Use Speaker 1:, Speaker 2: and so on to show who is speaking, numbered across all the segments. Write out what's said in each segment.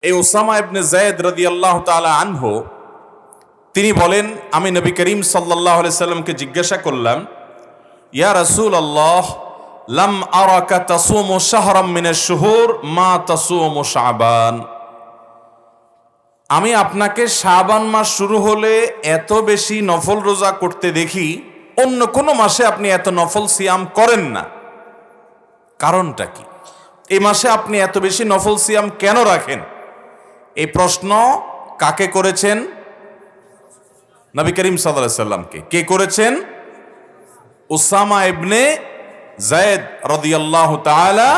Speaker 1: এই উসামা ইবনে যায়েদ রাদিয়াল্লাহু তাআলা আনহু তিনি বলেন, আমি নবী করিম সাল্লাল্লাহু আলাইহি সাল্লামকে জিজ্ঞাসা করলাম, ইয়া রাসূলুল্লাহ, লাম আরাকা তাসুমু শাহরাম মিনাশ শুহুর মা তাসুমু শাবান। আমি আপনাকে শাবান মাস শুরু হলে এত বেশি নফল রোজা করতে দেখি, অন্য কোনো মাসে আপনি এত নফল সিয়াম করেন না, কারণটা কি? এই মাসে আপনি এত বেশি নফল সিয়াম কেন রাখেন? এই প্রশ্ন কাকে করেছেন? নবী করিম সাল্লাল্লাহু আলাইহি সাল্লামকে। কে করেছেন? উসামা ইবনে যায়েদ রাদিয়াল্লাহু তাআলা।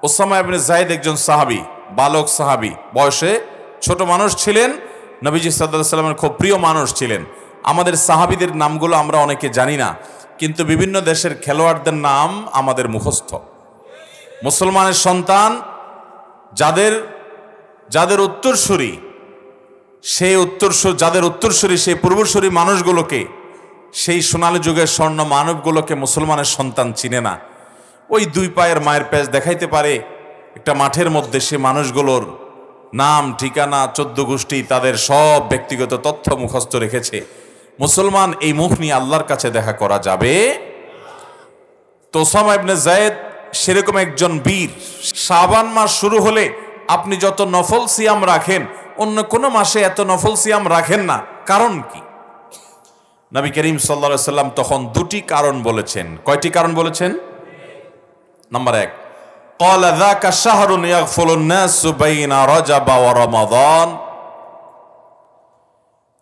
Speaker 1: উসামা ইবনে যায়েদ একজন সাহাবী, বালক সাহাবী, বয়সে ছোট মানুষ ছিলেন, নবীজি সাল্লাল্লাহু আলাইহি সাল্লামের খুব প্রিয় মানুষ ছিলেন। আমাদের সাহাবীদের নামগুলো আমরা অনেকে জানি না, কিন্তু বিভিন্ন দেশের খেলোয়াড়দের নাম আমাদের মুখস্থ। মুসলমানের সন্তান যাদের উত্তরসূরি, যাদের উত্তরসূরি সেই পূর্বসূরি মানুষগুলোকে, সেই সোনালী যুগের স্বর্ণ মানবগুলোকে মুসলমানের সন্তান চিনে না। ওই দুই পায়ের মায়ের প্যাচ দেখাইতে পারে একটা মাঠের মধ্যে, সে মানুষগুলোর নাম, ঠিকানা, 14 গোষ্ঠী, তাদের সব ব্যক্তিগত তথ্য মুখস্থ রেখেছে। মুসলমান এই মুখ নিয়ে আল্লাহর কাছে দেখা করা যাবে? তো উসামা ইবনে যায়েদ সেরকম একজন বীর। শাবান মাস শুরু হলে আপনি যত নফল সিয়াম রাখেন, অন্য কোনো মাসে এত নফল সিয়াম রাখেন না, কারণ কি? নবী করিম সাল্লাল্লাহু আলাইহি সাল্লাম তখন দুটি কারণ বলেছেন। কয়টি কারণ বলেছেন? নাম্বার 1, ক্বালা যাকা শাহরুন ইয়াগফুলুন নাসু বাইনা রাজাব ওয়া রমাদান।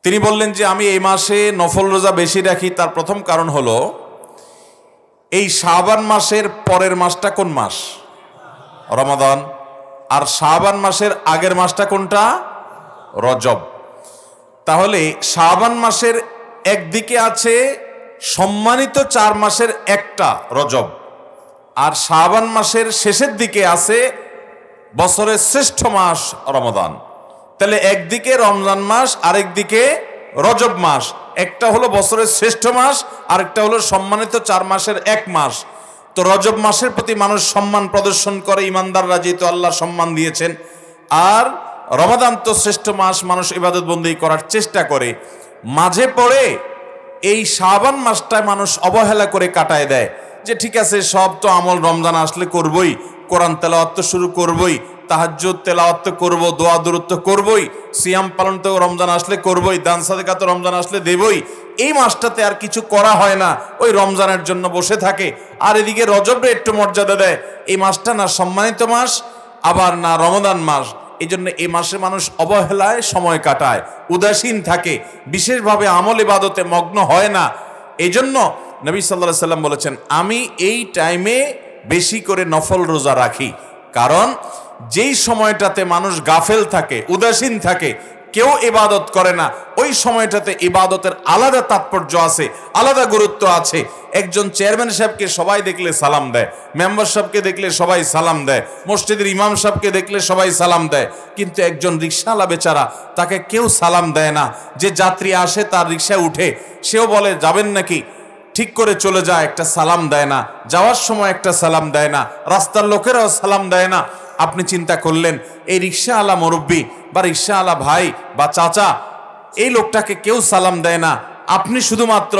Speaker 1: তিনি বললেন যে আমি এই মাসে নফল রোজা বেশি রাখি, তার প্রথম কারণ হলো এই শাবান মাসের পরের মাসটা কোন মাস? রমাদান। আর শাবান মাসের আগের মাসটা কোনটা? রজব। তাহলে শাবান মাসের একদিকে আছে সম্মানিত 4 মাসের একটা রজব, আর শাবান মাসের শেষের দিকে আছে বছরের শ্রেষ্ঠ মাস রমাদান। তাহলে একদিকে রমজান মাস, আরেকদিকে রজব মাস। একটা হলো বছরের শ্রেষ্ঠ মাস, আরেকটা হলো সম্মানিত 4 মাসের এক মাস। তো রজব মাসের প্রতি মানুষ সম্মান প্রদর্শন করে, ইমানদাররা যেহেতু আল্লাহ সম্মান দিয়েছেন। আর রমাদান তো শ্রেষ্ঠ মাস, মানুষ ইবাদত বন্দেগী করার চেষ্টা করে। মাঝে পড়ে এই শাবান মাসটায় মানুষ অবহেলা করে কাটায় দেয়, যে ঠিক আছে সব তো আমল রমজান আসলে করবই, কোরআন তেলাওয়াত তো শুরু করবই, তাহাজ্জুদ তেলাওয়াত তো করবো, দোয়া দুরূদ তো করবই, সিয়াম পালন তো রমজান আসলে করবই, দান সাদেকা তো রমজান আসলে দেবই। এই মাসটাতে আর কিছু করা হয় না, ওই রমজানের জন্য বসে থাকে। আর এদিকে রজবে একটু মর্যাদা দেয়। এই মাসটা না সম্মানিত মাস, আবার না রমজান মাস। এই জন্য এই মাসে মানুষ অবহেলায় সময় কাটায়, উদাসীন থাকে, বিশেষভাবে আমল ইবাদতে মগ্ন হয় না। এই জন্য নবী সাল্লাল্লাহু আলাইহি সাল্লাম বলেছেন, আমি এই টাইমে বেশি করে নফল রোজা রাখি। কারণ যেই সময়টাতে মানুষ গাফেল থাকে, উদাসীন থাকে, কেউ ইবাদত করে না, ওই সময়টাতে ইবাদতের আলাদা তাৎপর্য আছে, আলাদা গুরুত্ব আছে। একজন চেয়ারম্যান সাহেবকে সবাই দেখলে সালাম দেয়, মেম্বার সাহেবকে দেখলে সবাই সালাম দেয়, মসজিদের ইমাম সাহেবকে দেখলে সবাই সালাম দেয়, কিন্তু একজন রিকশাওয়ালা বেচারা, তাকে কেউ সালাম দেয় না। যে যাত্রী আসে তার রিকশায় উঠে, সেও বলে যাবেন নাকি, ঠিক করে চলে যায়, একটা সালাম দেয় না। যাওয়ার সময় একটা সালাম দেয় না, রাস্তার লোকেরাও সালাম দেয় না। আপনি চিন্তা করলেন, এই রিকশাওয়ালা মুরব্বী বা রিকশাওয়ালা ভাই বা চাচা, এই লোকটাকে কেউ সালাম দেয় না, আপনি শুধুমাত্র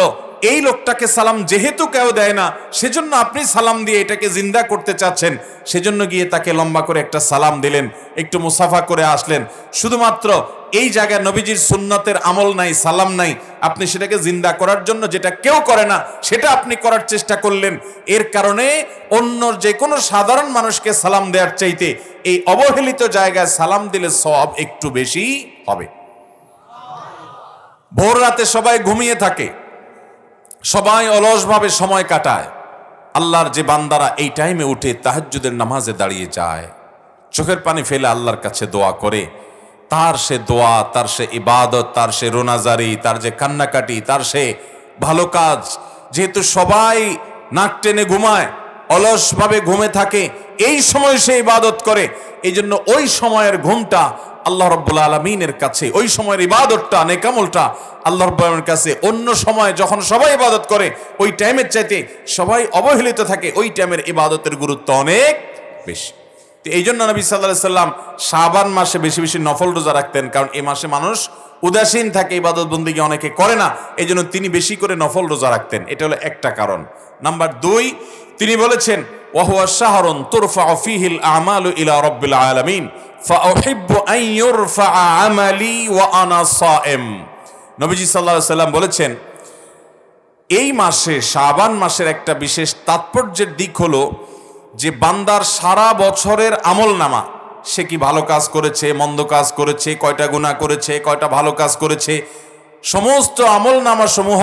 Speaker 1: এই লোকটাকে সালাম যেহেতু কেউ দেয় না, সেজন্য আপনি সালাম দিয়ে এটাকে জিন্দা করতে চাচ্ছেন, সেজন্য গিয়ে তাকে লম্বা করে একটা সালাম দিলেন, একটু মুসাফা করে আসলেন। শুধুমাত্র এই জায়গায় নবীজির সুন্নতের আমল নাই, সালাম নাই, আপনি সেটাকে জিন্দা করার জন্য যেটা কেউ করে না সেটা আপনি করার চেষ্টা করলেন। এর কারণে অন্য যে কোনো সাধারণ মানুষকে সালাম দেওয়ার চাইতে এই অবহেলিত জায়গায় সালাম দিলে সওয়াব একটু বেশি হবে। ভোর রাতে সবাই ঘুমিয়ে থাকে, সবাই অলসভাবে সময় কাটায়। আল্লাহর যে বান্দারা এই টাইমে উঠে তাহাজ্জুদের নামাজে দাঁড়িয়ে যায়, চোখের পানি ফেলে আল্লাহর কাছে দোয়া করে, তার সে দোয়া, তার সে ইবাদত, তার সে রোনাজারি, তার যে কান্নাকাটি, তার সে ভালো কাজ, যেহেতু সবাই নাক টেনে ঘুমায়, অলসভাবে ঘুমে থাকে, এই সময় সে ইবাদত করে। এই জন্য ওই সময়ের ঘুমটা আল্লাহ রাব্বুল আলামিনের কাছে, ওই সময়ের ইবাদতটা, নেকামলটা আল্লাহ রাব্বুল আলামিনের কাছে অন্য সময় যখন সবাই ইবাদত করে, ওই টাইমের চাইতে সবাই অবহেলিত থাকে, ওই টাইমের ইবাদতের গুরুত্ব অনেক বেশি। তো এই জন্য নবী সাল্লাল্লাহু আলাইহি সাল্লাম শাবান মাসে বেশি বেশি নফল রোজা রাখতেন, কারণ এই মাসে মানুষ উদাসীন থাকে, ইবাদত বন্দেগী অনেকে করে না, এই জন্য তিনি বেশি করে নফল রোজা রাখতেন। এটা হলো একটা কারণ। নাম্বার 2, তিনি বলেছেন ওয়াহুয়া শাহরুন তুরফাউ ফীহিল আমালু ইলা রাব্বিল আলামিন ফাউহিব্বু আন ইউরফা আমালি ওয়া আনা সায়েম। নবীজি সাল্লাল্লাহু আলাইহি সাল্লাম বলেছেন এই মাসে, শাবান মাসের একটা বিশেষ তাৎপর্যের দিক হলো যে বান্দার সারা বছরের আমলনামা, সে কি ভালো কাজ করেছে, মন্দ কাজ করেছে, কয়টা গুনাহ করেছে, কয়টা ভালো কাজ করেছে, সমস্ত আমলনামা সমূহ,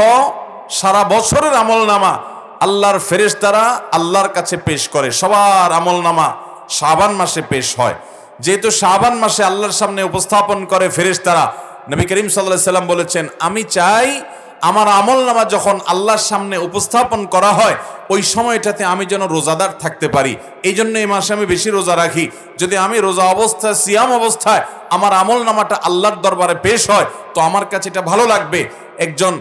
Speaker 1: সারা বছরের আমলনামা আল্লাহর ফেরেশতারা আল্লাহর কাছে পেশ করে। সবার আমলনামা শাবান মাসে পেশ হয়। যেহেতু শাবান মাসে আল্লাহর সামনে উপস্থাপন করে ফেরেশতারা, নবী করিম সাল্লাল্লাহু আলাইহি সাল্লাম বলেছেন আমি চাই আমার আমলনামা যখন আল্লাহর সামনে উপস্থাপন করা হয় ওই সময়টাতে আমি যেন রোজাদার থাকতে পারি। এই জন্য এই মাসে আমি বেশি রোজা রাখি। যদি আমি রোজা অবস্থায়, সিয়াম অবস্থায় আমার আমলনামাটা আল্লাহর দরবারে পেশ হয় তো আমার কাছে এটা ভালো লাগবে। একজন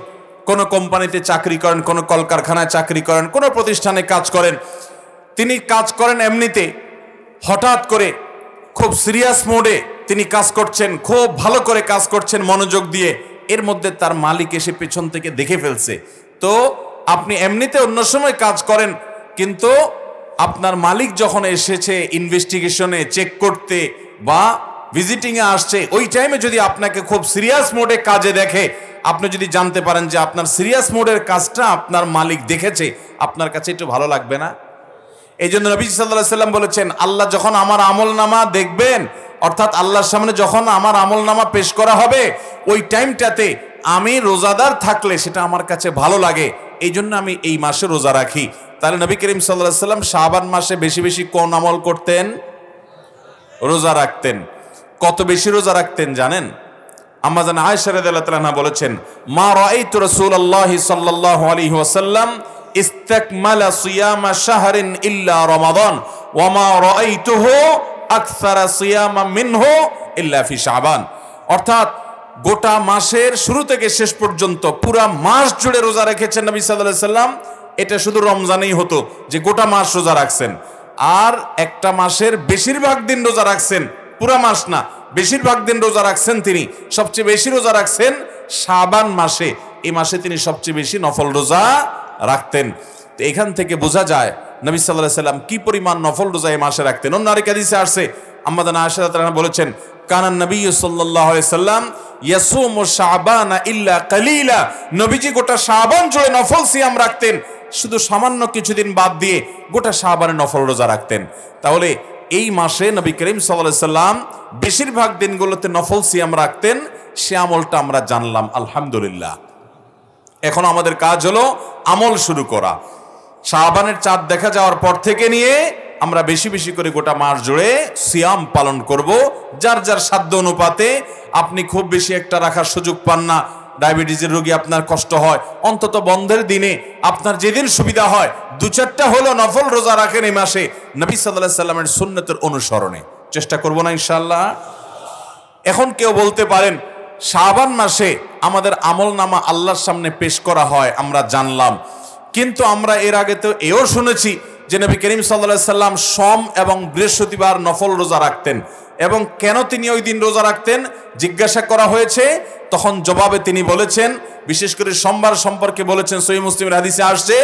Speaker 1: কোনো কোম্পানিতে চাকরি করেন, কোনো কলকারখানায় চাকরি করেন, কোনো প্রতিষ্ঠানে কাজ করেন, তিনি কাজ করেন এমনিতে, হঠাৎ করে খুব সিরিয়াস মোডে তিনি কাজ করছেন, খুব ভালো করে কাজ করছেন মনোযোগ দিয়ে, এর মধ্যে তার মালিক এসে পেছন থেকে দেখে ফেলছে। তো আপনি এমনিতে অন্য সময় কাজ করেন, কিন্তু আপনার মালিক যখন এসেছে ইনভেস্টিগেশনে চেক করতে বা ভিজিটিংয়ে আসছে, ওই টাইমে যদি আপনাকে খুব সিরিয়াস মোডে কাজে দেখে, আপনি যদি জানতে পারেন যে আপনার সিরিয়াস মোডের কাজটা আপনার মালিক দেখেছে, আপনার কাছে একটু ভালো লাগবে না? এই জন্য নবী সাল্লাল্লাহু আলাইহি সাল্লাম বলেছেন আল্লাহ যখন আমার আমলনামা দেখবেন, অর্থাৎ আল্লাহর সামনে যখন আমার আমলনামা পেশ করা হবে, ওই টাইমটাতে আমি রোজাদার থাকলে সেটা আমার কাছে ভালো লাগে। এই জন্য আমি এই মাসে রোজা রাখি। তাহলে নবী করিম সাল্লাল্লাহু আলাইহি সাল্লাম শাবান মাসে বেশি বেশি কোন আমল করতেন? রোজা রাখতেন। কত বেশি রোজা রাখতেন জানেন? আম্মা জান আয়েশা রাদিয়াল্লাহু তাআলা আনহা বলেছেন মা রাআইতু রাসূলুল্লাহি সাল্লাল্লাহু আলাইহি ওয়াসাল্লাম ইস্তাকমালা সিয়ামা শাহরিন ইল্লা রমাদান ওয়া মা রাআইতুহু আকসারা সিয়ামা মিনহু ইল্লা ফি শাবান। অর্থাৎ গোটা মাসের শুরু থেকে শেষ পর্যন্ত পুরা মাস জুড়ে রোজা রেখেছেন নবী সাল্লাল্লাহু আলাইহি সাল্লাম। এটা শুধু রমজানেই হতো যে গোটা মাস রোজা রাখছেন, আর একটা মাসের বেশিরভাগ দিন রোজা রাখছেন, পুরা মাস না, বেশিরভাগ দিন রোজা রাখছেন তিনি। সবচেয়ে বেশি রোজা রাখছেন শাবান মাসে। এই মাসে তিনি সবচেয়ে বেশি নফল রোজা রাখতেন। তো এখান থেকে বোঝা যায় নবী সাল্লাল্লাহু আলাইহি সাল্লাম কি পরিমাণ নফল রোজা এই মাসে রাখতেন। অন্য আরেক হাদিসে আসছে আম্মা জান আয়েশা রাদিয়াল্লাহু আনহা বলেছেন কানান নবী সাল্লাল্লাহু আলাইহি সাল্লাম ইয়াসুমু শাবানা ইল্লা কালিলা। নবীজি গোটা শাবান জুড়ে নফল সিয়াম রাখতেন, শুধু সামান্য কিছুদিন বাদ দিয়ে গোটা শাবানে নফল রোজা রাখতেন। তাহলে এই মাসে নবী করিম সাল্লাল্লাহু আলাইহি সাল্লাম বেশিরভাগ দিনগুলোতে নফল সিয়াম রাখতেন। সে আমলটা আমরা জানলাম, আলহামদুলিল্লাহ। এখন আমাদের কাজ হলো আমল শুরু করা। শাবানের চাঁদ দেখা যাওয়ার পর থেকে নিয়ে আমরা বেশি বেশি করে গোটা মাস জুড়ে সিয়াম পালন করব। যার যার সাধ্য অনুপাতে। আপনি খুব বেশি একটা রাখার সুযোগ পান না, ডায়াবেটিসের রোগী, আপনার কষ্ট হয়, অন্তত বন্ধের দিনে আপনার যেদিন সুবিধা হয় 2-4টা হলো নফল রোজা রাখেন এই মাসে, নবী সাল্লাল্লাহু আলাইহি সাল্লামের সুন্নতের অনুসরণে চেষ্টা করব না ইনশাআল্লাহ। এখন কেউ বলতে পারেন শাবান মাসে আমাদের আমলনামা আল্লাহর সামনে পেশ করা হয়, আমরা জানলাম, কিন্তু আমরা এর আগে তো এও শুনেছি যে নবী করিম সাল্লাল্লাহু আলাইহি সাল্লাম সোম এবং বৃহস্পতিবার নফল রোজা রাখতেন। এবং কেন তিনি ওই দিন রোজা রাখতেন জিজ্ঞাসা করা হয়েছে, তখন জবাবে তিনি বলেছেন, বিশেষ করে সোমবার সম্পর্কে বলেছেন, সহিহ মুসলিমের হাদিসে আসছে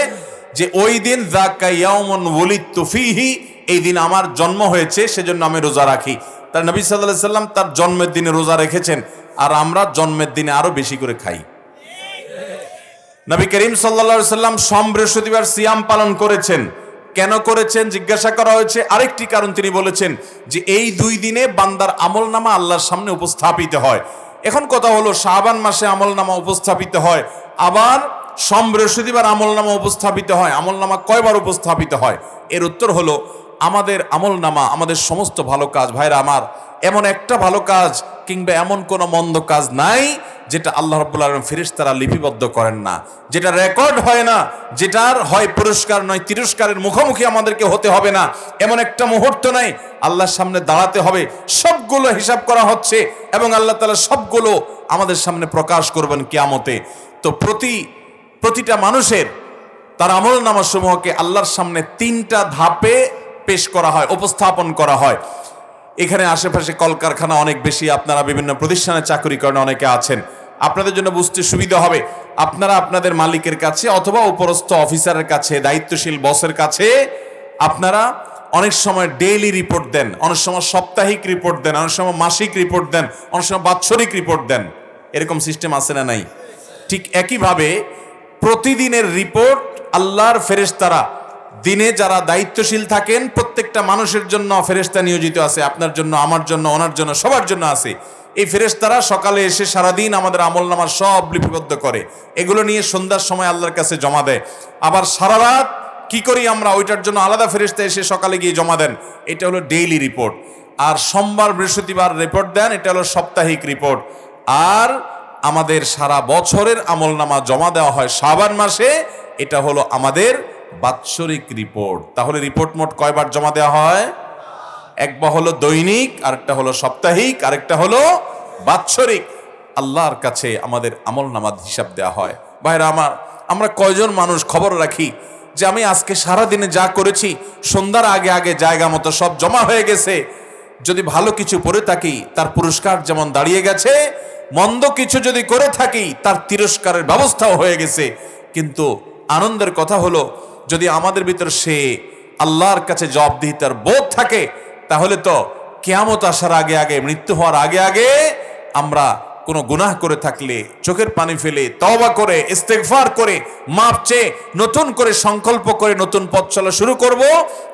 Speaker 1: যে ওই দিন যাকা ইয়াউমুন ওয়ালিদতু ফীহি, এই দিন আমার জন্ম হয়েছে সেজন্য আমি রোজা রাখি। তার নবী সাল্লাল্লাহু আলাইহি সাল্লাম তার জন্মের দিনে রোজা রেখেছেন, আর আমরা জন্মের দিনে আরো বেশি করে খাই। নবী করিম সাল্লাল্লাহু আলাইহি সাল্লাম সোম বৃহস্পতিবার সিয়াম পালন করেছেন। কেন করেছেন জিজ্ঞাসা করা হয়েছে, আরেকটি কারণ তিনি বলেছেন যে এই 2 দিনে বান্দার আমলনামা আল্লাহর সামনে উপস্থাপিত হয়। এখন কথা হলো শাবান মাসে আমলনামা উপস্থাপিত হয়, আবার সোম বৃহস্পতিবার আমলনামা উপস্থাপিত হয়। আমলনামা কয়বার উপস্থাপিত হয়? এর উত্তর হলো আমাদের আমলনামা, আমাদের সমস্ত ভালো কাজ, ভাইরা আমার, এমন একটা ভালো কাজ কিংবা এমন কোনো মন্দ কাজ নাই যেটা আল্লাহ রাব্বুল আলামিন ফেরেশতারা লিপিবদ্ধ করেন না, যেটা রেকর্ড হয় না, যেটার হয় পুরস্কার নয় তিরস্কারের মুখোমুখি আমাদেরকে হতে হবে না, এমন একটা মুহূর্ত নাই। আল্লাহর সামনে দাঁড়াতে হবে, সবগুলো হিসাব করা হচ্ছে এবং আল্লাহ তাআলা সবগুলো আমাদের সামনে প্রকাশ করবেন কিয়ামতে। তো প্রতিটা মানুষের তার আমলনামা সমূহকে আল্লাহর সামনে 3টা ধাপে পেশ করা হয়, উপস্থাপন করা হয়। এখানে আশেপাশে কলকারখানা অনেক বেশি, আপনারা বিভিন্ন প্রতিষ্ঠানে চাকরি করেন, অনেকে আছেন, আপনাদের জন্য বুঝতে সুবিধা হবে। আপনারা আপনাদের মালিকের কাছে অথবা উপরস্থ অফিসারের কাছে, দায়িত্বশীল বসের কাছে আপনারা অনেক সময় ডেইলি রিপোর্ট দেন, অনেক সময় সাপ্তাহিক রিপোর্ট দেন, অনেক সময় মাসিক রিপোর্ট দেন, অনেক সময় বাৎসরিক রিপোর্ট দেন। এরকম সিস্টেম আছে না নাই? ঠিক একইভাবে প্রতিদিনের রিপোর্ট আল্লাহর ফেরেশতারা, দিনে যারা দায়িত্বশীল থাকেন প্রত্যেকটা মানুষের জন্য ফেরেশতা নিয়োজিত আছে, আপনার জন্য, আমার জন্য, ওনার জন্য, সবার জন্য আছে। এই ফেরেশতারা সকালে এসে সারাদিন আমাদের আমলনামার সব লিপিবদ্ধ করে, এগুলো নিয়ে সন্ধ্যার সময় আল্লাহর কাছে জমা দেয়। আবার সারা রাত কি করি আমরা, ওইটার জন্য আলাদা ফেরেশতা এসে সকালে গিয়ে জমা দেন। এটা হলো ডেইলি রিপোর্ট। আর সোমবার বৃহস্পতিবার রিপোর্ট দেন, এটা হলো সাপ্তাহিক রিপোর্ট। আর আমাদের সারা বছরের আমলনামা জমা দেওয়া হয় শাবান মাসে, এটা হলো আমাদের বাৎসরিক রিপোর্ট। তাহলে রিপোর্ট মোট কয়বার জমা দেওয়া হয়? একবার হলো দৈনিক, আরেকটা হলো সাপ্তাহিক, আরেকটা হলো বাৎসরিক। আল্লাহর কাছে আমাদের আমলনামার হিসাব দেওয়া হয়। ভাইরা আমার, আমরা কয়জন মানুষ খবর রাখি যে আমি আজকে সারা দিনে যা করেছি সন্ধ্যার আগে আগে জায়গা মতো সব জমা হয়ে গেছে। যদি ভালো কিছু করে থাকি তার পুরস্কার যেমন দাঁড়িয়ে গেছে, মন্দ কিছু যদি করে থাকি তার তিরস্কারের ব্যবস্থাও হয়ে গেছে। কিন্তু আনন্দের কথা হলো, যদি আমাদের ভিতর সে আল্লাহর কাছে জবাবদিহিতার বোধ থাকে, তাহলে তো কিয়ামত আসার আগে আগে, মৃত্যু হওয়ার আগে আগে আমরা কোনো গুনাহ করে থাকলে চোখের পানি ফেলে তওবা করে ইস্তেগফার করে মাপ চেয়ে নতুন করে সংকল্প করে নতুন পথ চলা শুরু করব।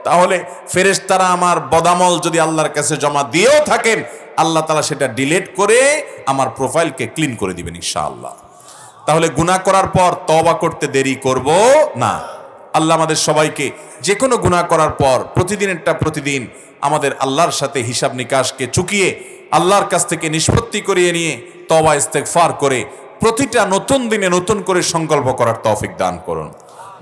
Speaker 1: তাহলে ফেরেশতারা আমার বদামল যদি আল্লাহর কাছে জমা দিয়েও থাকেন, আল্লাহ তাআলা সেটা ডিলিট করে আমার প্রোফাইলকে ক্লিন করে দিবেন ইনশাআল্লাহ। তাহলে গুনাহ করার পর তওবা করতে দেরি করব না। আল্লাহ আমাদের সবাইকে যে কোনো গুনাহ করার পর প্রতিদিনেরটা প্রতিদিন আমাদের আল্লাহর সাথে হিসাব নিকাশকে চুকিয়ে আল্লাহর কাছ থেকে নিষ্পত্তি করিয়ে নিয়ে তওবা ইস্তেগফার করে প্রতিটা নতুন দিনে নতুন করে সংকল্প করার তৌফিক দান করুন।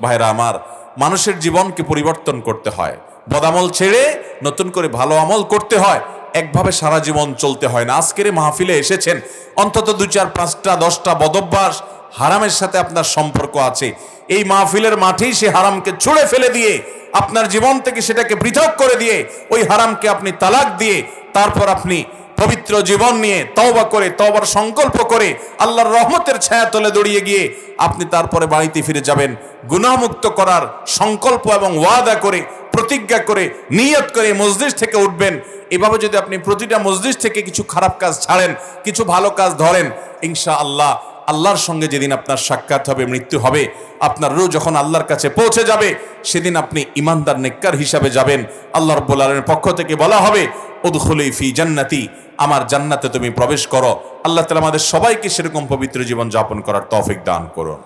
Speaker 1: ভাইরা আমার, মানুষের জীবনকে পরিবর্তন করতে হয়, বদামল ছেড়ে নতুন করে ভালো আমল করতে হয়। একভাবে সারা জীবন চলতে হয় না। আজকের মাহফিলে এসেছেন, অন্তত 2, 4, 5টা 10টা বদভ্যাস হারামের সাথে আপনার সম্পর্ক আছে। এই মাহফিলের মাঠেই সে হারামকে ছুঁড়ে ফেলে দিয়ে, আপনার জীবন থেকে সেটাকে পৃথক করে দিয়ে, ওই হারামকে আপনি তালাক দিয়ে, তারপর আপনি পবিত্র জীবন নিয়ে তওবা করে, তওবার সংকল্প করে আল্লাহর রহমতের ছায়া তলে দড়িয়ে গিয়ে আপনি তারপরে বাড়িতে ফিরে যাবেন গুনাহমুক্ত করার সংকল্প এবং ওয়াদা করে, প্রতিজ্ঞা করে, নিয়ত করে মজলিস থেকে উঠবেন। এভাবে যদি আপনি প্রতিটা মজলিস থেকে কিছু খারাপ কাজ ছাড়েন, কিছু ভালো কাজ ধরেন, ইনশাআল্লাহ আল্লাহর সঙ্গে যেদিন আপনার সাক্ষাৎ হবে, মৃত্যু হবে, আপনার রূহ যখন আল্লাহর কাছে পৌঁছে যাবে, সেদিন আপনি ইমানদার নেককার হিসাবে যাবেন। আল্লাহ রাব্বুল আলামিনের পক্ষ থেকে বলা হবে, উদখুলি ফি জান্নাতি, আমার জান্নাতে তুমি প্রবেশ করো। আল্লাহ তাআলা আমাদের সবাইকে সেরকম পবিত্র জীবন যাপন করার তৌফিক দান করুন।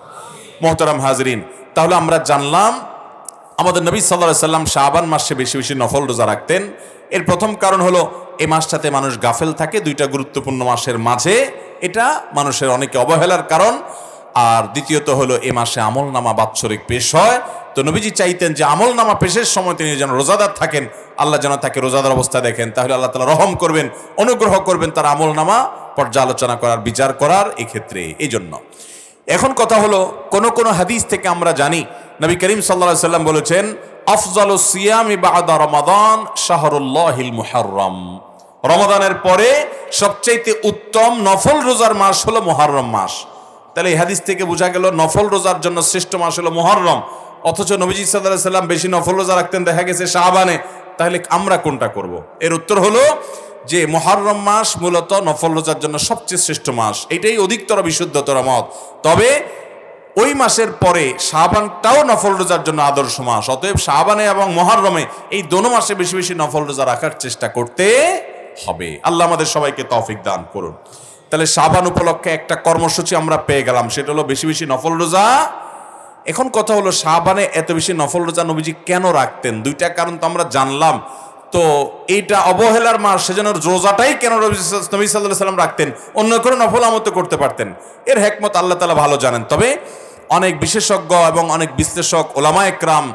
Speaker 1: মুহতারাম হাজরিন, তাহলে আমরা জানলাম আমাদের নবী সাল্লাল্লাহু আলাইহি সাল্লাম শাবান মাসে বেশি বেশি নফল রোজা রাখতেন। এর প্রথম কারণ হলো এই মাসটাতে মানুষ গাফেল থাকে, 2টা গুরুত্বপূর্ণ মাসের মাঝে, এটা মানুষের অনেকে অবহেলার কারণ। আর দ্বিতীয়ত হলো এ মাসে আমলনামা বাৎসরিক পেশ হয়। তো নবীজি চাইতেন যে আমলনামা পেশের সময় তিনি যেন রোজাদার থাকেন, আল্লাহ যেন তাকে রোজাদার অবস্থা দেখেন, তাহলে আল্লাহ তাআলা রহম করবেন, অনুগ্রহ করবেন তার আমলনামা পর্যালোচনা করার, বিচার করার এক্ষেত্রে। এই জন্য এখন কথা হলো, কোন কোন হাদিস থেকে আমরা জানি নবী করিম সাল্লাল্লাহু আলাইহি সাল্লাম বলেছেন, আফজালুস সিয়ামি বা'দা রমাদান শাহরুল্লাহিল মুহাররম, রমাদানের পরে সবচেয়ে উত্তম নফল রোজার মাস হলো মুহররম মাস। তাহলে এই হাদিস থেকে বোঝা গেল নফল রোজার জন্য শ্রেষ্ঠ মাস হলো মুহররম। অথচ নবীজি সাল্লাল্লাহু আলাইহি সাল্লাম বেশি নফল রোজা রাখতেন দেখা গেছে শাবানে। তাহলে আমরা কোনটা করব? এর উত্তর হলো যে মুহররম মাস মূলত নফল রোজার জন্য সবচেয়ে শ্রেষ্ঠ মাস, এটাই অধিকতর বিশুদ্ধতর মত। তবে ওই মাসের পরে শাবানটাও নফল রোজার জন্য আদর্শ মাস। অতএব শাবানে এবং মুহররমে এই দোনো মাসে বেশি বেশি নফল রোজা রাখার চেষ্টা করতে হবে। আল্লাহ আমাদের সবাইকে তৌফিক দান করুন। তাহলে শাবান উপলক্ষে একটা কর্মসূচি আমরা পেয়ে গেলাম, সেটা হলো বেশি বেশি নফল রোজা। এখন কথা হলো, শাবানে এত বেশি নফল রোজা নবীজি কেন রাখতেন? 2টা কারণ তো আমরা জানলাম। তো এইটা অবহেলার মাস, সেজন্য রোজাটাই কেন নবী সাল্লাল্লাহু আলাইহি সাল্লাম রাখতেন? অন্য কোনো নফল আমল তো করতে পারতেন। এর হিকমত আল্লাহ তাআলা ভালো জানেন। তবে অনেক বিশেষজ্ঞ এবং অনেক বিশ্লেষক, ওলামায়ে কেরাম,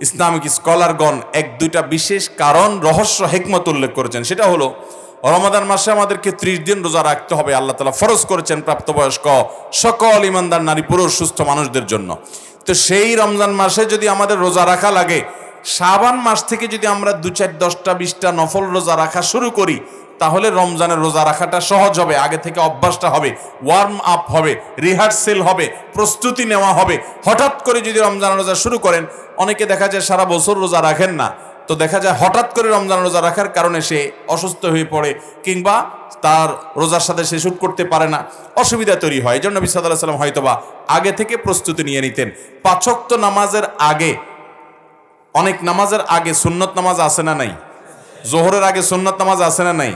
Speaker 1: ইসলামিক স্কলারগণ 1-2টা বিশেষ কারণ, রহস্য, হিকমত উল্লেখ করেছেন। সেটা হলো, রমাদান মাসে আমাদেরকে 30 দিন রোজা রাখতে হবে, আল্লাহ তাআলা ফরজ করেছেন প্রাপ্তবয়স্ক সকল ইমানদার নারী পুরুষ সুস্থ মানুষদের জন্য। তো সেই রমজান মাসে যদি আমাদের রোজা রাখা লাগে, শাবান মাস থেকে যদি আমরা 2, 4, 10টা 20টা নফল রোজা রাখা শুরু করি, তাহলে রমজানের রোজা রাখাটা সহজ হবে, আগে থেকে অভ্যাসটা হবে, ওয়ার্ম আপ হবে, রিহার্সেল হবে, প্রস্তুতি নেওয়া হবে। হঠাৎ করে যদি রমজানের রোজা শুরু করেন, অনেকে দেখা যায় সারা বছর রোজা রাখেন না, তো দেখা যায় হঠাৎ করে রমজান রোজা রাখার কারণে সে অসুস্থ হয়ে পড়ে, কিংবা তার রোজার সাথে সে শুট করতে পারে না, অসুবিধা তৈরি হয়। এই জন্য নবী সাল্লাল্লাহু আলাইহি ওয়াসাল্লাম হয়তোবা আগে থেকে প্রস্তুতি নিয়ে নিতেন। 5 ওয়াক্ত নামাজের আগে, অনেক নামাজের আগে সুন্নত নামাজ আছে না নাই? জোহরের আগে সুন্নত নামাজ আছে না নাই?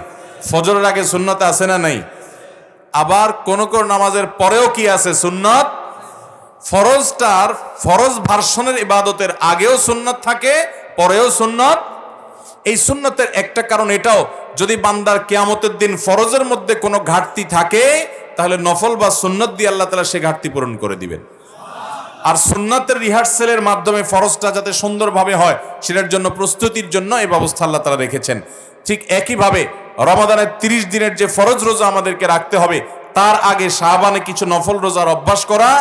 Speaker 1: ফজরের আগে সুন্নত আছে না নাই? আবার কোন কোন নামাজের পরেও কি আছে? সুন্নত। ফরজটার ফরজ ভার্সনের ইবাদতের আগেও সুন্নত থাকে, পরেও সুন্নত। এই সুন্নতের একটা কারণ এটাও, যদি বান্দার কিয়ামতের দিন ফরজের মধ্যে কোনো ঘাটতি থাকে, তাহলে নফল বা সুন্নত দিয়ে আল্লাহ তাআলা সে ঘাটতি পূরণ করে দিবেন। আর সুন্নাতের রিহার্সেলের মাধ্যমে ফরজটা যাতে সুন্দরভাবে হয়, সেটার জন্য প্রস্তুতির জন্য এই ব্যবস্থা আল্লাহ তাআলা রেখেছেন। ঠিক একইভাবে রমাদানের 30 দিনের যে ফরজ রোজা আমাদেরকে রাখতে হবে, তার আগে শাবানে কিছু নফল রোজার অভ্যাস করা,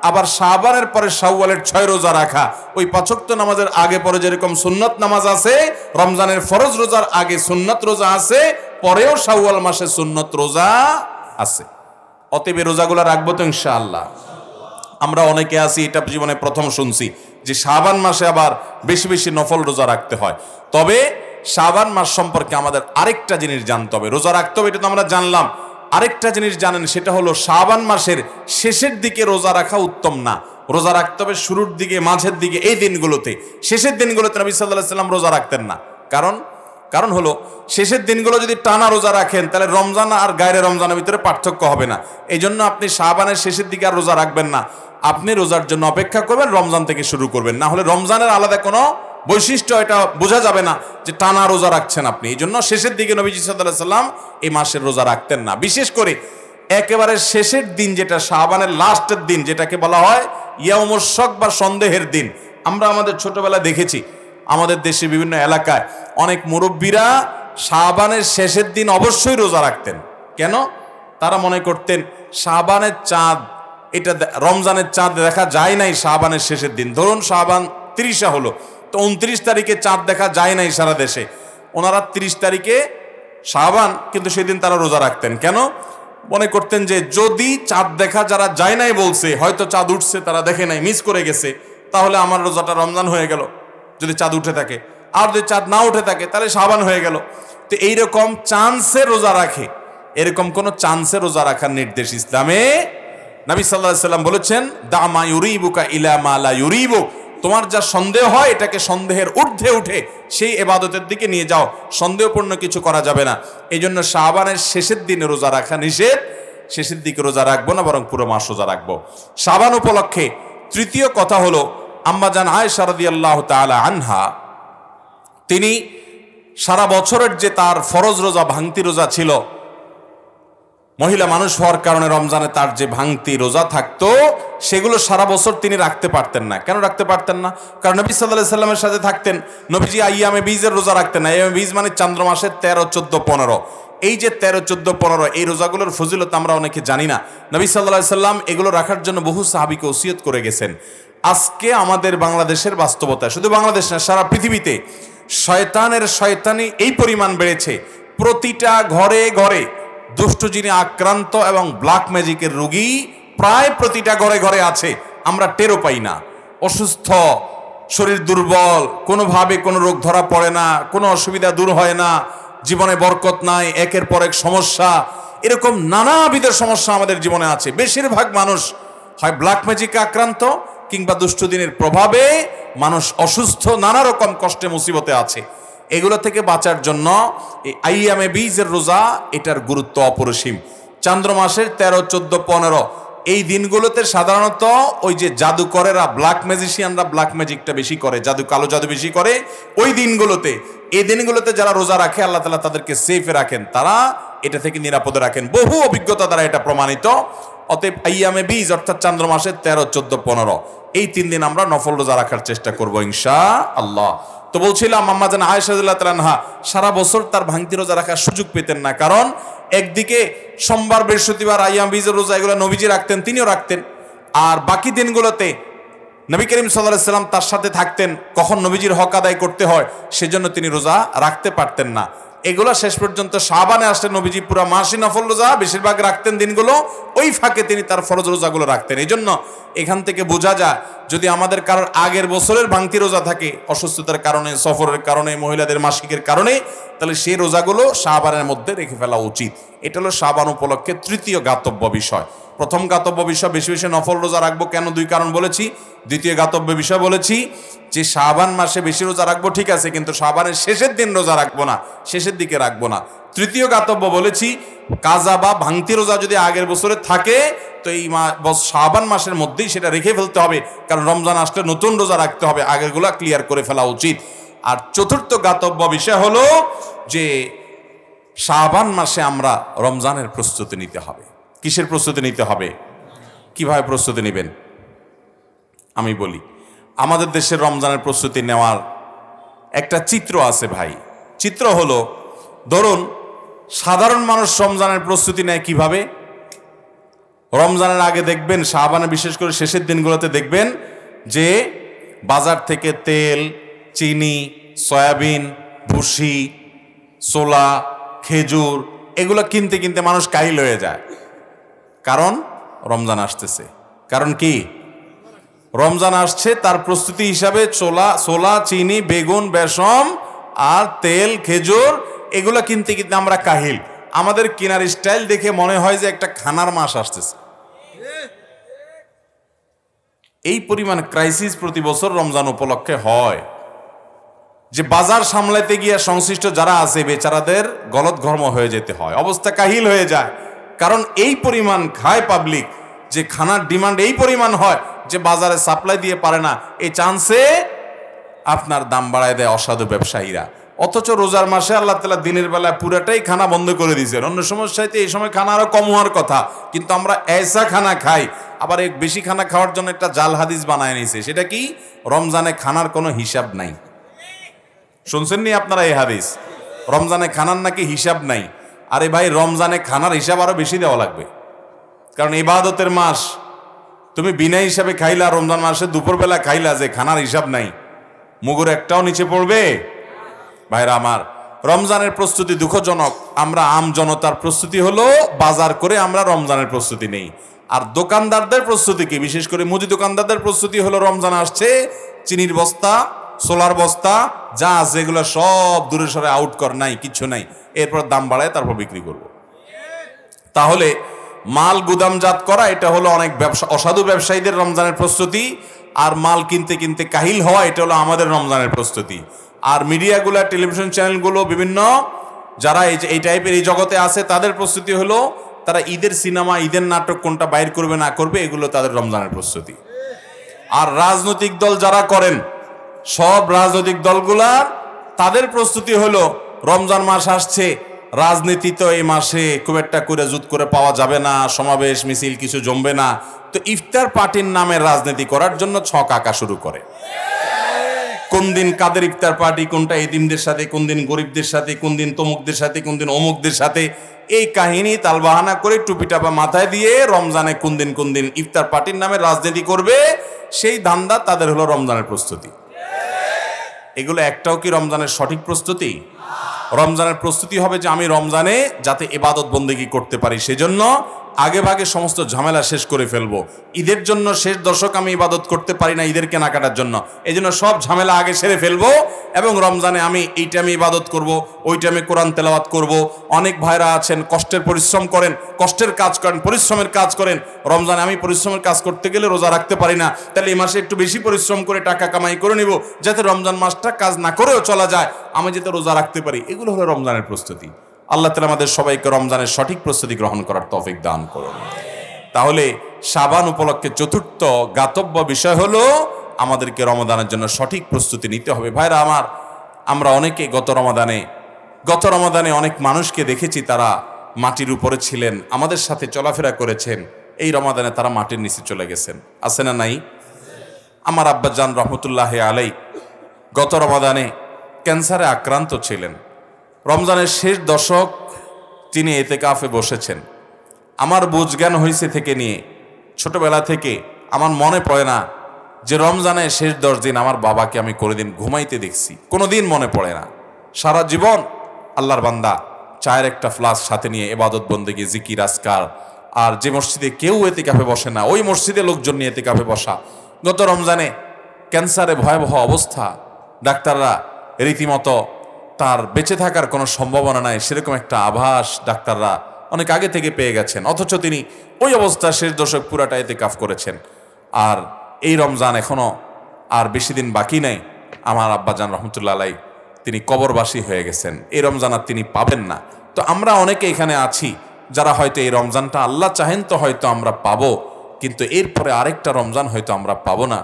Speaker 1: আবার শাবানের পরে শাওয়ালের 6 রোজা রাখা। ওই 5 ওয়াক্ত নামাজের আগে পরে যেরকম সুন্নত নামাজ আছে, রমজানের ফরজ রোজার আগে সুন্নত রোজা আছে, পরেও শাওয়াল মাসে সুন্নত রোজা আছে। অতএব রোজাগুলো রাখবো তো ইনশাআল্লাহ। আমরা অনেকে আছি, এটা জীবনে প্রথম শুনছি যে শাবান মাসে আবার বেশি বেশি নফল রোজা রাখতে হয়। তবে শাবান মাস সম্পর্কে আমাদের আরেকটা জিনিস জানতে হবে। রোজা রাখতে হবে এটা তো আমরা জানলাম, আরেকটা জিনিস জানেন, সেটা হলো শাবান মাসের শেষের দিকে রোজা রাখা উত্তম না। রোজা রাখতে হবে শুরুর দিকে, মাঝের দিকে, এই দিনগুলোতে। শেষের দিনগুলোতে নবী সাল্লাল্লাহু আলাইহি ওয়াসাল্লাম রোজা রাখতেন না। কারণ হলো শেষের দিনগুলো যদি টানা রোজা রাখেন, তাহলে রমজান আর গায়রে রমজানের ভিতরে পার্থক্য হবে না। এই জন্য আপনি শাবানের শেষের দিকে আর রোজা রাখবেন না, আপনি রোজার জন্য অপেক্ষা করবেন, রমজান থেকে শুরু করবেন। না হলে রমজানের আলাদা কোনো বৈশিষ্ট্য এটা বোঝা যাবে না যে টানা রোজা রাখছেন আপনি। এই জন্য শেষের দিকে নবীজি সাল্লাল্লাহু আলাইহি ওয়াসাল্লাম এই মাসের রোজা রাখতেন না। বিশেষ করে একেবারে শেষের দিন, যেটা শাবানের লাস্টের দিন, যেটাকে বলা হয় ইয়াউমুশ শক বা সন্দেহের দিন। আমরা আমাদের ছোটবেলায় দেখেছি, আমাদের দেশে বিভিন্ন এলাকায় অনেক মুরব্বীরা শাবানের শেষের দিন অবশ্যই রোজা রাখতেন। কেন? তারা মনে করতেন শাবানের চাঁদ, এটা রমজানের চাঁদ দেখা যায় নাই শাবানের শেষের দিন। ধরুন শাবান 30 হলো, তো 29 তারিখে চাঁদ দেখা যায় নাই সারা দেশে, ওনারা 30 তারিখে শাবান, কিন্তু সেদিন তারা রোজা রাখতেন। কেন? মনে করতেন যে যদি চাঁদ দেখা যারা যায় নাই বলছে, হয়তো চাঁদ উঠছে তারা দেখে নাই, মিস করে গেছে, তাহলে আমার রোজাটা রমজান হয়ে গেল যদি চাঁদ উঠে থাকে। আর যদি চাঁদ না উঠে থাকে তাহলে শাবান হয়ে গেল। তো এইরকম চান্সে রোজা রাখে, এরকম কোন চান্সে রোজা রাখার নির্দেশ ইসলামে। নবী সাল্লাল্লাহু আলাইহি ওয়াসাল্লাম বলেছেন, দা মা ইউরিবুকা ইলা মা লা ইউরিবুক, তোমার যা সন্দেহ হয় এটাকে সন্দেহের ঊর্ধ্বে উঠে সেই ইবাদতের দিকে নিয়ে যাও, সন্দেহপূর্ণ কিছু করা যাবে না। এই জন্য শাবানের শেষের দিনে রোজা রাখা নিষেধ। শেষের দিকে রোজা রাখবো না, বরং পুরো মাস রোজা রাখবো। শাবান উপলক্ষে তৃতীয় কথা হলো, আম্মাজান আয়েশা রাদিয়াল্লাহু তাআলা আনহা, তিনি সারা বছরের যে তার ফরজ রোজা, ভাঙতি রোজা ছিল, মহিলা মানুষ হওয়ার কারণে রমজানে তার যে ভাঙতি রোজা থাকতো, সেগুলো সারা বছর তিনি রাখতে পারতেন না। কেন রাখতে পারতেন না? কারণ নবী সাল্লাল্লাহু আলাইহি ওয়াসাল্লামের সাথে থাকতেন। নবীজি আইয়ামে বীজের রোজা রাখতেন না। আইয়ামে বীজ মানে চন্দ্র মাসের 13, 14, 15। এই যে 13, 14, 15 এই রোজাগুলোর ফজিলত আমরা অনেকে জানি না। নবী সাল্লাল্লাহু আলাইহি ওয়াসাল্লাম এগুলো রাখার জন্য বহু সাহাবীকে ওসিয়ত করে গেছেন। আজকে আমাদের বাংলাদেশের বাস্তবতা, শুধু বাংলাদেশ না, সারা পৃথিবীতে শয়তানি এই পরিমাণ বেড়েছে, প্রতিটা ঘরে ঘরে দুষ্ট জিনে আক্রান্ত এবং ব্ল্যাক ম্যাজিকের রোগী প্রায় প্রতিটা ঘরে ঘরে আছে, আমরা টেরও পাই না। অসুস্থ, শরীর দুর্বল, কোনোভাবে কোনো রোগ ধরা পড়ে না, কোনো অসুবিধা দূর হয় না, জীবনে বরকত নাই, একের পর এক সমস্যা, এরকম নানাবিধের সমস্যা আমাদের জীবনে আছে। বেশিরভাগ মানুষ হয় ব্ল্যাক ম্যাজিকে আক্রান্ত, কিংবা দুষ্ট দিনের প্রভাবে মানুষ অসুস্থ, নানা রকম কষ্টে মুসিবতে আছে। এগুলো থেকে বাঁচার জন্য এই আইয়ামে বীজের রোজা, এটার গুরুত্ব অপরিসীম। চন্দ্র মাসের 13, 14, 15 এই দিনগুলোতে সাধারণত ওই যে জাদুকরেরা, ব্ল্যাক ম্যাজিশিয়ানরা ব্ল্যাক ম্যাজিকটা বেশি করে, কালো জাদু বেশি করে ওই দিনগুলোতে। এই দিনগুলোতে যারা রোজা রাখে, আল্লাহ তাআলা তাদেরকে সেফে রাখেন, তারা এটা থেকে নিরাপদে রাখেন, বহু অভিজ্ঞতা দ্বারা এটা প্রমাণিত। অতএব আইয়ামে বীজ অর্থাৎ চন্দ্র মাসের 13, 14, 15 এই 3 দিন আমরা নফল রোজা রাখার চেষ্টা করব ইনশাআল্লাহ। তো বলছিলাম, আম্মাজান আয়েশা রাদিয়াল্লাহু তাআলা আনহা সারা বছর তার ভাঙতি রোজা রাখার সুযোগ পেতেন না। কারণ একদিকে সোমবার, বৃহস্পতিবার আইয়াম বীজের রোজা এগুলো নবীজি রাখতেন, তিনিও রাখতেন, আর বাকি দিনগুলোতে নবী করিম সাল্লাল্লাহু আলাইহি সাল্লাম তার সাথে থাকতেন, কখন নবীজির হক আদায় করতে হয় সেজন্য তিনি রোজা রাখতে পারতেন না। এগুলো শেষ পর্যন্ত শাবানে আসলে নবীজি পুরো মাসই নফল রোজা বেশিরভাগ রাখতেন দিনগুলো, ওই ফাঁকে তিনি তার ফরজ রোজাগুলো রাখতেন। এই জন্য এখান থেকে বোঝা যায় যদি আমাদের কারোর আগের বছরের ভাঙতি রোজা থাকে অসুস্থতার কারণে, সফরের কারণে, মহিলাদের মাসিকের কারণে, তাহলে সেই রোজাগুলো শাবানের মধ্যে রেখে ফেলা উচিত। এটা হলো শাবান উপলক্ষে তৃতীয় জ্ঞাতব্য বিষয়। প্রথম জ্ঞাতব্য বিষয় বেশি বেশি নফল রোজা রাখবো কেন, দুই কারণ বলেছি। দ্বিতীয় জ্ঞাতব্য বিষয় বলেছি যে শাবান মাসে বেশি রোজা রাখবো ঠিক আছে, কিন্তু শাবানের শেষের দিন রোজা রাখবো না, শেষের দিকে রাখবো না। তৃতীয় জ্ঞাতব্য বলেছি কাজা বা ভাঙতি রোজা যদি আগের বছরে থাকে তো এই শাবান মাসের মধ্যেই সেটা রেখে ফেলতে হবে, কারণ রমজান আসলে নতুন রোজা রাখতে হবে, আগেরগুলা ক্লিয়ার করে ফেলা উচিত। আর চতুর্থ জ্ঞাতব্য বিষয় হলো যে শাবান মাসে আমরা রমজানের প্রস্তুতি নিতে হবে। কিসের প্রস্তুতি নিতে হবে? কিভাবে প্রস্তুতি নেবেন আমি বলি। আমাদের দেশের রমজানের প্রস্তুতি নেওয়ার একটা চিত্র আছে ভাই। চিত্র হলো, ধরুন সাধারণ মানুষ রমজানের প্রস্তুতি নেয় কিভাবে। রমজানের আগে দেখবেন, শাবানে বিশেষ করে শেষের দিনগুলোতে দেখবেন যে বাজার থেকে তেল, চিনি, সয়াবিন, ভুসি, ছোলা, খেজুর এগুলো কিনতে কিনতে মানুষ কাহিল হয়ে যায়। কারণ রমজান আসতেছে। কারণ কি? রমজান আসছে, তার প্রস্তুতি হিসাবে ছোলা, চিনি, বেগুন, বেসম আর তেল, খেজুর এগুলো কিনতে কিনতে আমরা কাহিল। আমাদের কেনার স্টাইল দেখে মনে হয় যে একটা খানার মাস আসতেছে। এই পরিমাণ ক্রাইসিস প্রতি বছর রমজান উপলক্ষে হয় যে বাজার সামলাতে গিয়ে সংশ্লিষ্ট যারা আছে বেচারাদের গলদঘর্ম হয়ে যেতে হয়, অবস্থা কাহিল হয়ে যায়। কারণ এই পরিমাণ খায় পাবলিক যে খানার ডিমান্ড এই পরিমাণ হয় যে বাজারে সাপ্লাই দিয়ে পারে না, এই চান্সে আপনার দাম বাড়ায় দেয় অসাধু ব্যবসায়ীরা। অথচ রোজার মাসে আল্লাহ তাআলা দিনের বেলায় পুরাটাই খানা বন্ধ করে দিয়েছেন। অন্য সমস্যাতে এই সময় খানা আরো কম হওয়ার কথা, কিন্তু আমরা এসা খানা খাই। আবার এই বেশি খানা খাওয়ার জন্য একটা জাল হাদিস বানায় নিয়েছে। সেটা কি? রমজানে খানার কোনো হিসাব নাই। শুনছেন নি আপনারা এই হাদিস? রমজানে খানার নাকি হিসাব নাই। আরে ভাই, রমজানে খানার হিসাব আরো বেশি দেওয়া লাগবে, কারণ ইবাদতের মাস। তুমি বিনা হিসাবে খাইলা, রমজান মাসে দুপুরবেলা খাইলা, যে খানার হিসাব নাই, মুগুর একটাও নিচে পড়বে? ভাইরা আমার, রমজানের প্রস্তুতি দুঃখজনক। আমরা আম জনতার প্রস্তুতি হলো বাজার করে আমরা রমজানের প্রস্তুতি নেই। আর দোকানদারদের প্রস্তুতি কি? বিশেষ করে মুদি দোকানদারদের প্রস্তুতি হলো রমজান আসছে, চিনির বস্তা, সোলার বস্তা যা আছে এগুলো সব দূরে সরে আউট কর, নাই কিচ্ছু নাই, এরপর দাম বাড়ায় তারপর বিক্রি করব। তাহলে মাল গুদামজাত করা এটা হলো অনেক অসাধু ব্যবসায়ীদের রমজানের প্রস্তুতি। আর মাল কিনতে কিনতে কাহিল হওয়া এটা হলো আমাদের রমজানের প্রস্তুতি। আর মিডিয়াগুলো, টেলিভিশন চ্যানেলগুলো, বিভিন্ন যারা এই টাইপের এই জগতে আছে তাদের প্রস্তুতি হলো তারা ঈদের সিনেমা, ঈদের নাটক কোনটা বাইর করবে না করবে, এগুলো তাদের রমজানের প্রস্তুতি। আর রাজনৈতিক দল যারা করেন, সব রাজনৈতিক দলগুলার তাদের প্রস্তুতি হলো রমজান মাস আসছে, রাজনীতি তো এই মাসে খুব একটা করে জুত করে পাওয়া যাবে না, সমাবেশ মিছিল কিছু জমবে না, তো ইফতার পার্টির নামে রাজনীতি করার জন্য ছক আঁকা শুরু করে। কোন দিন কাদের ইফতার পার্টি, কোনটা এতিমদের সাথে, কোন দিন গরিবদের সাথে, কোন দিন তমুকদের সাথে, কোন দিন অমুকদের সাথে, এই কাহিনী তালবাহানা করে টুপিটাপা মাথায় দিয়ে রমজানে কোন দিন ইফতার পার্টির নামে রাজনীতি করবে, সেই ধান্দা তাদের হলো রমজানের প্রস্তুতি। এগুলো একটাও কি রমজানের সঠিক প্রস্তুতি? রমজানের প্রস্তুতি হবে যে আমি রমজানে যাতে ইবাদত বন্দেগী করতে পারি, সেজন্য আগে ভাগে সমস্ত ঝামেলা শেষ করে ফেলবো। ঈদের জন্য শেষ দশক আমি ইবাদত করতে পারি না ঈদের কেনাকাটার জন্য, এই জন্য সব ঝামেলা আগে সেরে ফেলবো এবং রমজানে আমি এই টাইমে ইবাদত করব, ওই টাইমে কোরআন তেলাওয়াত করব। অনেক ভাইরা আছেন কষ্টের পরিশ্রম করেন, কষ্টের কাজ করেন, পরিশ্রমের কাজ করেন। রমজানে আমি পরিশ্রমের কাজ করতে গেলে রোজা রাখতে পারি না, তাহলে এই মাসে একটু বেশি পরিশ্রম করে টাকা কামাই করে নিব, যাতে রমজান মাসটা কাজ না করেও চলা যায়, আমি যাতে রোজা রাখতে পারি। এগুলো হলো রমজানের প্রস্তুতি। আল্লাহ তাআলা আমাদের সবাইকে রমজানের সঠিক প্রস্তুতি গ্রহণ করার তৌফিক দান করুন। তাহলে শাবান উপলক্ষে চতুর্থ জ্ঞাতব্য বিষয় হলো আমাদেরকে রমাদানের জন্য সঠিক প্রস্তুতি নিতে হবে। ভাইরা আমার, আমরা অনেকে গত রমাদানে অনেক মানুষকে দেখেছি তারা মাটির উপরে ছিলেন, আমাদের সাথে চলাফেরা করেছেন। এই রমাদানে তারা মাটির নিচে চলে গেছেন, আছে না নাই? আমার আব্বাজান রহমতুল্লাহ আলাই গত রমাদানে ক্যান্সারে আক্রান্ত ছিলেন। রমজানের শেষ দশক তিনি এতেকাফে বসেছেন। আমার বুঝ জ্ঞান হয়েছে থেকে নিয়ে ছোটবেলা থেকে আমার মনে পড়ে না যে রমজানের শেষ 10 দিন আমার বাবাকে আমি কোনোদিন ঘুমাইতে দেখছি, কোনোদিন মনে পড়ে না। সারা জীবন আল্লাহর বান্দা চায়ের একটা ফ্লাস্ক সাথে নিয়ে ইবাদত বন্দেগী জিকির আজকার, আর যে মসজিদে কেউ এতিকাফে বসে না ওই মসজিদে লোকজন নিয়ে এতিকাফে বসা। গত রমজানে ক্যান্সারে ভয়াবহ অবস্থা, ডাক্তাররা রীতিমতো তার বেঁচে থাকার কোনো সম্ভাবনা নাই সেরকম একটা আভাস ডাক্তাররা অনেক আগে থেকে পেয়ে গেছেন, অথচ তিনি ওই অবস্থা শেষ দশক পুরাটা এতেকাফ করেছেন। আর এই রমজান এখনো আর বেশি দিন বাকি নেই, আমার আব্বাজান রহমতুল্লাহ আলাই তিনি কবরবাসী হয়ে গেছেন, এই রমজান আর তিনি পাবেন না। তো আমরা অনেকে এখানে আছি যারা হয়তো এই রমজানটা আল্লাহ চাহেন তো হয়তো আমরা পাবো, কিন্তু এরপরে আরেকটা রমজান হয়তো আমরা পাবো না।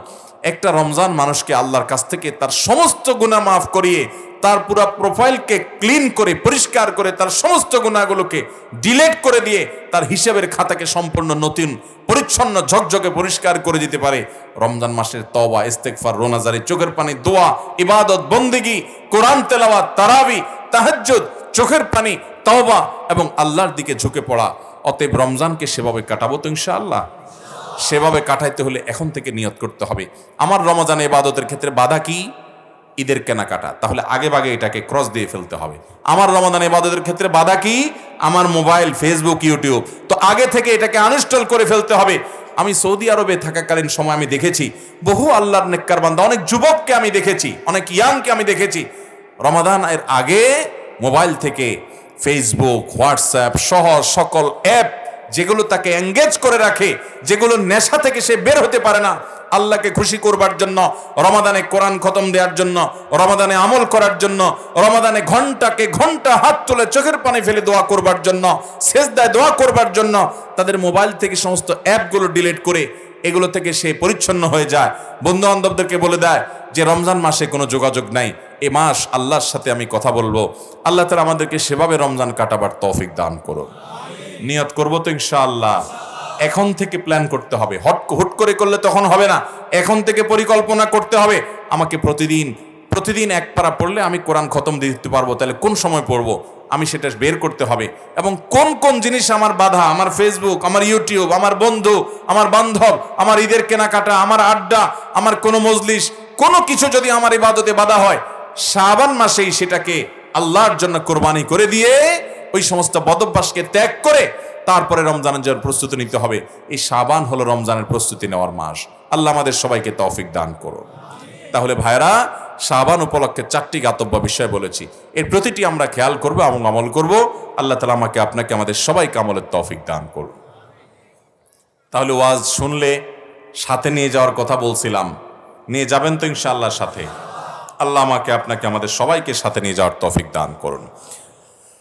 Speaker 1: একটা রমজান মানুষকে আল্লাহর কাছ থেকে তার সমস্ত গুনাহ মাফ করিয়ে তার পুরা প্রোফাইলকে ক্লিন করে পরিষ্কার করে তার সমস্ত গুনাহগুলোকে ডিলিট করে দিয়ে তার হিসাবের খাতাকে সম্পূর্ণ নতুন পরিচ্ছন্ন ঝকঝকে পরিষ্কার করে দিতে পারে। রমজান মাসের তওবা, ইস্তেগফার, রোনাজারি, চোখের পানি, দোয়া, ইবাদত, বন্দেগী, কোরআন তেলাওয়াত, তারাবি, তাহাজ্জুদ, চোখের পানি, তওবা এবং আল্লাহর দিকে ঝুঁকে পড়া। অতএব রমজানকে সেভাবে কাটাবো তো ইনশাআল্লাহ। সেভাবে কাটাইতে হলে এখন থেকে নিয়ত করতে হবে। আমার রমজানে ইবাদতের ক্ষেত্রে বাধা কি? ঈদের কেনাকাটা, তাহলে আগে ভাগে এটাকে ক্রস দিয়ে ফেলতে হবে। আমার রমাদানে ইবাদতের ক্ষেত্রে বাধা কি? আমার মোবাইল, ফেসবুক, ইউটিউব, তো আগে থেকে এটাকে আনইনস্টল করে ফেলতে হবে। আমি সৌদি আরবে থাকাকালীন সময় আমি দেখেছি বহু আল্লাহর নেককার বান্দা, অনেক যুবককে আমি দেখেছি, অনেক ইয়াংকে আমি দেখেছি রমাদান এর আগে মোবাইল থেকে ফেসবুক, হোয়াটসঅ্যাপ সহ সকল অ্যাপ যেগুলো তাকে এঙ্গেজ করে রাখে, যেগুলো নেশা থেকে সে বের হতে পারে না, আল্লাহকে খুশি করবার জন্য, রমাদানে কোরআন খতম দেওয়ার জন্য, রমাদানে আমল করার জন্য, রমাদানে ঘন্টাকে ঘন্টা হাত তুলে চোখের পানি ফেলে দোয়া করবার জন্য, সেজদায় দোয়া করবার জন্য তাদের মোবাইল থেকে সমস্ত অ্যাপগুলো ডিলিট করে এগুলো থেকে সে পরিচ্ছন্ন হয়ে যায়। বন্ধু বান্ধবদেরকে বলে দেয় যে রমজান মাসে কোনো যোগাযোগ নাই, এ মাস আল্লাহর সাথে আমি কথা বলবো। আল্লাহ তাআলা আমাদেরকে সেভাবে রমজান কাটাবার তৌফিক দান করুন। নিয়ত করবো তো ইনশাআল্লাহ। এখন থেকে প্ল্যান করতে হবে, হুট করে করলে তখন হবে না। এখন থেকে পরিকল্পনা করতে হবে, আমাকে প্রতিদিন এক পারা পড়লে আমি কোরআন খতম দিতে পারবো, তাহলে কোন সময় পড়বো আমি সেটা বের করতে হবে। এবং কোন কোন জিনিস আমার বাধা, আমার ফেসবুক, আমার ইউটিউব, আমার বন্ধু, আমার বান্ধব, আমার ঈদের কেনাকাটা, আমার আড্ডা, আমার কোনো মজলিস, কোনো কিছু যদি আমার ইবাদতে বাধা হয়, শাবান মাসেই সেটাকে আল্লাহর জন্য কোরবানি করে দিয়ে ওই সমস্ত বদভ্যাসকে ত্যাগ করে তারপরে রমজানের জন্য প্রস্তুতি নিতে হবে। এই শাবান হলো রমজানের প্রস্তুতি নেওয়ার মাস। আল্লাহ আমাদের সবাইকে তৌফিক দান করুন। তাহলে ভাইরা, শাবান উপলক্ষে 4টি জ্ঞাতব্য বিষয় বলেছি, এর প্রতিটি আমরা খেয়াল করবো এবং আমল করব। আল্লাহ তাআলা আমাকে আপনাকে আমাদের সবাইকে আমলের তৌফিক দান করুন। তাহলে ওয়াজ শুনলে সাথে নিয়ে যাওয়ার কথা বলছিলাম, নিয়ে যাবেন তো ইনশাআল্লাহ সাথে। আল্লাহ আমাকে আপনাকে আমাদের সবাইকে সাথে নিয়ে যাওয়ার তৌফিক দান করুন।